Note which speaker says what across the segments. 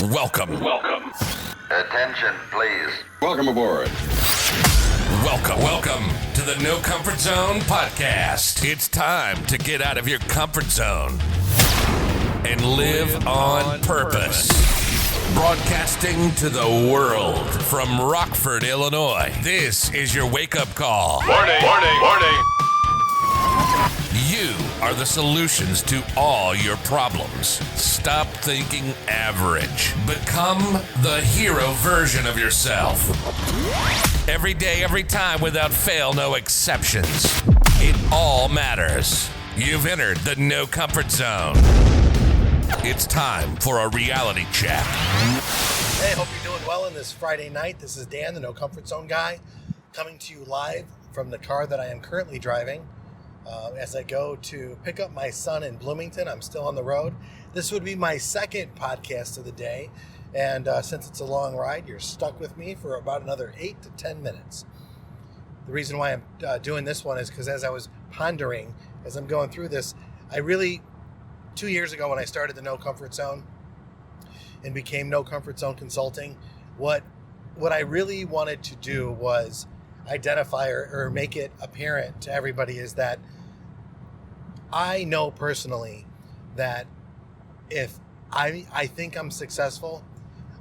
Speaker 1: Welcome.
Speaker 2: Attention, please.
Speaker 3: Welcome aboard.
Speaker 1: Welcome to the No Comfort Zone podcast. It's time to get out of your comfort zone and live on purpose. Broadcasting to the world from Rockford, Illinois. This is your wake-up call.
Speaker 4: Warning.
Speaker 1: You are the solutions to all your problems. Stop thinking average. Become the hero version of yourself. Every day, every time, without fail, no exceptions. It all matters. You've entered the No Comfort Zone. It's time for a reality check.
Speaker 5: Hey, hope you're doing well on this Friday night. This is Dan, the No Comfort Zone guy, coming to you live from the car that I am currently driving. As I go to pick up my son in Bloomington, I'm still on the road. This would be my second podcast of the day. And since it's a long ride, you're stuck with me for about another 8 to 10 minutes. The reason why I'm doing this one is because as I was pondering, as I'm going through this, 2 years ago when I started the No Comfort Zone and became No Comfort Zone Consulting, what I really wanted to do was identify or make it apparent to everybody is that I know personally that if I think I'm successful,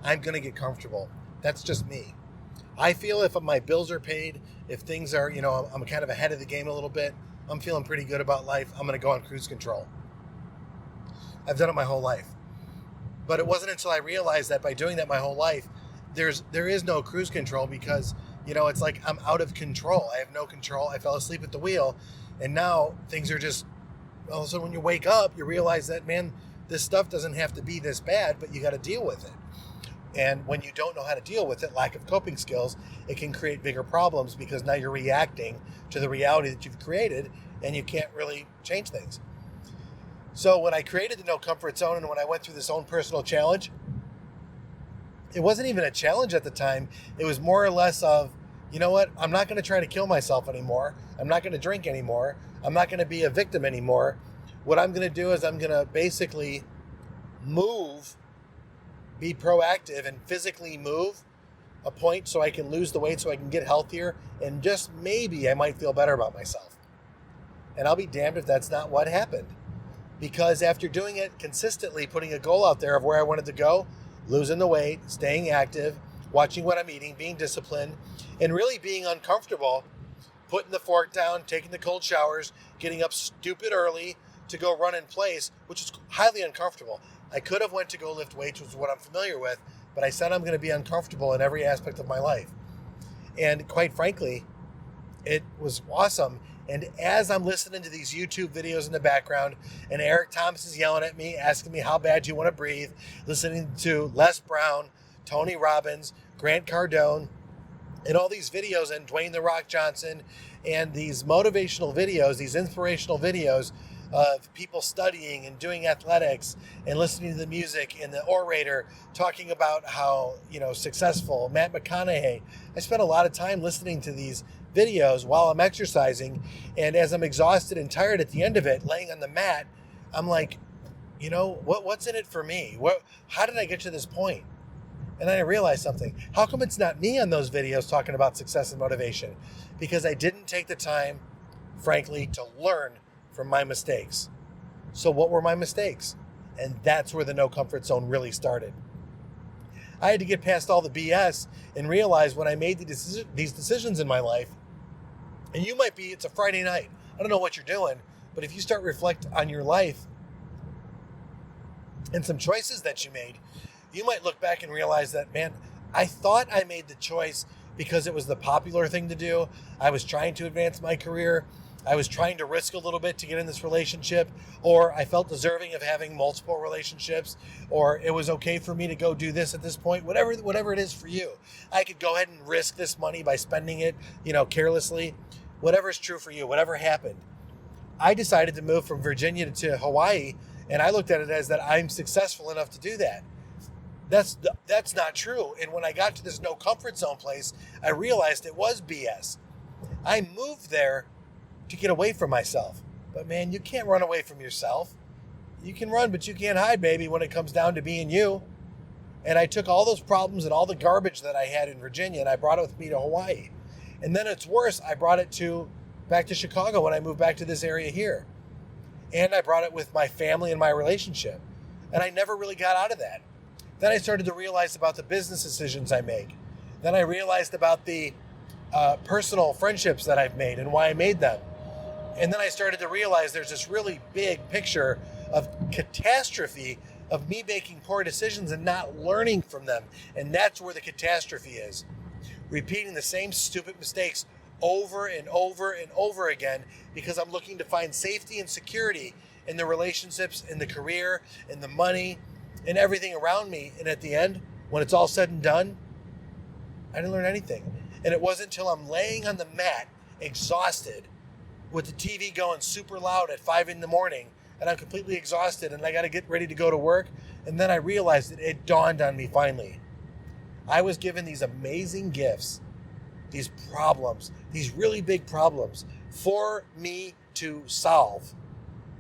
Speaker 5: I'm going to get comfortable. That's just me. I feel if my bills are paid, if things are, I'm kind of ahead of the game a little bit, I'm feeling pretty good about life, I'm going to go on cruise control. I've done it my whole life. But it wasn't until I realized that by doing that my whole life, there is no cruise control because, it's like I'm out of control. I have no control. I fell asleep at the wheel. And now things are just, all of a sudden when you wake up, you realize that, man, this stuff doesn't have to be this bad, but you got to deal with it. And when you don't know how to deal with it, lack of coping skills, it can create bigger problems because now you're reacting to the reality that you've created and you can't really change things. So when I created the No Comfort Zone and when I went through this own personal challenge, it wasn't even a challenge at the time. It was more or less of, you know what? I'm not going to try to kill myself anymore. I'm not going to drink anymore. I'm not going to be a victim anymore. What I'm going to do is I'm going to basically move, be proactive and physically move a point so I can lose the weight so I can get healthier and just maybe I might feel better about myself. And I'll be damned if that's not what happened. Because after doing it consistently, putting a goal out there of where I wanted to go, losing the weight, staying active, watching what I'm eating, being disciplined, and really being uncomfortable, putting the fork down, taking the cold showers, getting up stupid early to go run in place, which is highly uncomfortable. I could have went to go lift weights, which is what I'm familiar with, but I said I'm going to be uncomfortable in every aspect of my life. And quite frankly, it was awesome. And as I'm listening to these YouTube videos in the background, and Eric Thomas is yelling at me, asking me how bad you want to breathe, listening to Les Brown, Tony Robbins, Grant Cardone, and all these videos, and Dwayne The Rock Johnson, and these motivational videos, these inspirational videos of people studying and doing athletics and listening to the music and the orator talking about how, successful, Matt McConaughey. I spent a lot of time listening to these videos while I'm exercising, and as I'm exhausted and tired at the end of it, laying on the mat, I'm like, what's in it for me? How did I get to this point? And then I realized something. How come it's not me on those videos talking about success and motivation? Because I didn't take the time, frankly, to learn from my mistakes. So what were my mistakes? And that's where the No Comfort Zone really started. I had to get past all the BS and realize when I made these decisions in my life, and you might be, it's a Friday night. I don't know what you're doing, but if you start reflect on your life and some choices that you made, you might look back and realize that, man, I thought I made the choice because it was the popular thing to do. I was trying to advance my career. I was trying to risk a little bit to get in this relationship, or I felt deserving of having multiple relationships, or it was okay for me to go do this at this point, whatever it is for you. I could go ahead and risk this money by spending it, carelessly, whatever is true for you, whatever happened. I decided to move from Virginia to Hawaii, and I looked at it as that I'm successful enough to do that. That's not true. And when I got to this No Comfort Zone place, I realized it was BS. I moved there to get away from myself. But man, you can't run away from yourself. You can run, but you can't hide, baby, when it comes down to being you. And I took all those problems and all the garbage that I had in Virginia and I brought it with me to Hawaii. And then it's worse, I brought it back to Chicago when I moved back to this area here. And I brought it with my family and my relationship. And I never really got out of that. Then I started to realize about the business decisions I make. Then I realized about the personal friendships that I've made and why I made them. And then I started to realize there's this really big picture of catastrophe of me making poor decisions and not learning from them. And that's where the catastrophe is. Repeating the same stupid mistakes over and over and over again because I'm looking to find safety and security in the relationships, in the career, in the money, in everything around me. And at the end, when it's all said and done, I didn't learn anything. And it wasn't until I'm laying on the mat, exhausted, with the TV going super loud at 5 a.m, and I'm completely exhausted and I got to get ready to go to work. And then I realized it dawned on me finally. I was given these amazing gifts, these problems, these really big problems for me to solve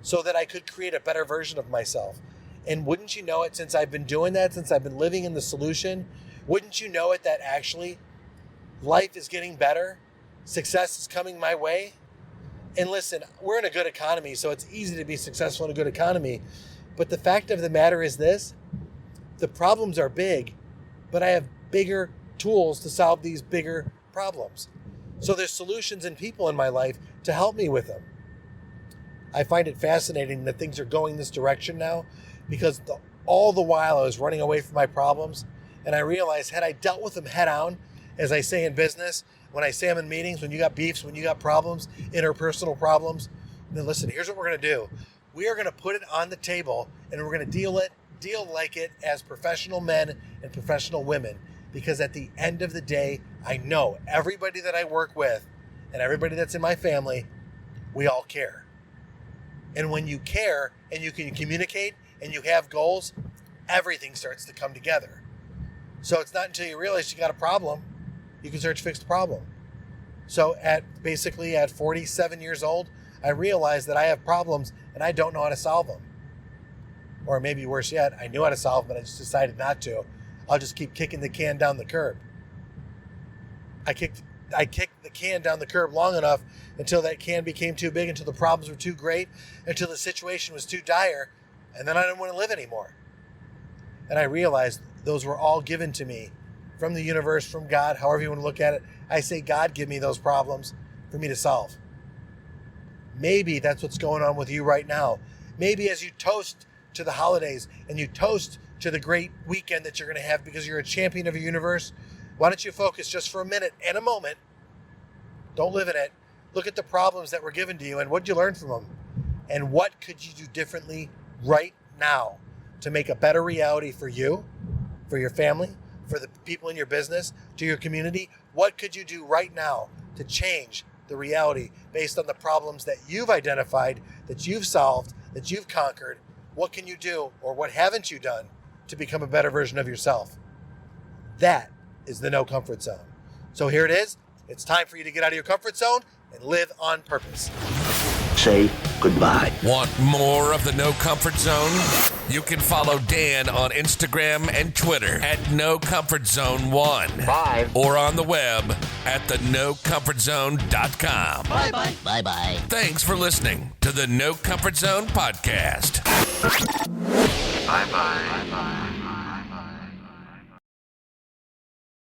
Speaker 5: so that I could create a better version of myself. And wouldn't you know it, since I've been doing that, since I've been living in the solution, wouldn't you know it that actually life is getting better? Success is coming my way. And listen, we're in a good economy, so it's easy to be successful in a good economy. But the fact of the matter is this, the problems are big, but I have bigger tools to solve these bigger problems. So there's solutions and people in my life to help me with them. I find it fascinating that things are going this direction now because all the while I was running away from my problems, and I realized had I dealt with them head on, as I say in business, when I say I'm in meetings, when you got beefs, when you got problems, interpersonal problems, then listen, here's what we're going to do. We are going to put it on the table and we're going to deal like it as professional men and professional women. Because at the end of the day, I know everybody that I work with and everybody that's in my family, we all care. And when you care and you can communicate and you have goals, everything starts to come together. So it's not until you realize you got a problem, you can start to fix the problem. So at 47 years old, I realized that I have problems and I don't know how to solve them. Or maybe worse yet, I knew how to solve them, but I just decided not to. I'll just keep kicking the can down the curb. I kicked the can down the curb long enough until that can became too big, until the problems were too great, until the situation was too dire, and then I didn't want to live anymore. And I realized those were all given to me from the universe, from God, however you want to look at it. I say, God, give me those problems for me to solve. Maybe that's what's going on with you right now. Maybe as you toast to the holidays and you toast to the great weekend that you're going to have because you're a champion of your universe, why don't you focus just for a minute and a moment? Don't live in it. Look at the problems that were given to you and what did you learn from them? And what could you do differently right now to make a better reality for you, for your family, for the people in your business, to your community? What could you do right now to change the reality based on the problems that you've identified, that you've solved, that you've conquered? What can you do, or what haven't you done to become a better version of yourself? That is the No Comfort Zone. So here it is. It's time for you to get out of your comfort zone and live on purpose.
Speaker 3: Say goodbye.
Speaker 1: Want more of the No Comfort Zone? You can follow Dan on Instagram and Twitter at No Comfort Zone 1.
Speaker 3: Bye.
Speaker 1: Or on the web at thenocomfortzone.com.
Speaker 3: Bye-bye. Bye-bye.
Speaker 1: Thanks for listening to the No Comfort Zone podcast.
Speaker 2: Bye-bye. Bye-bye.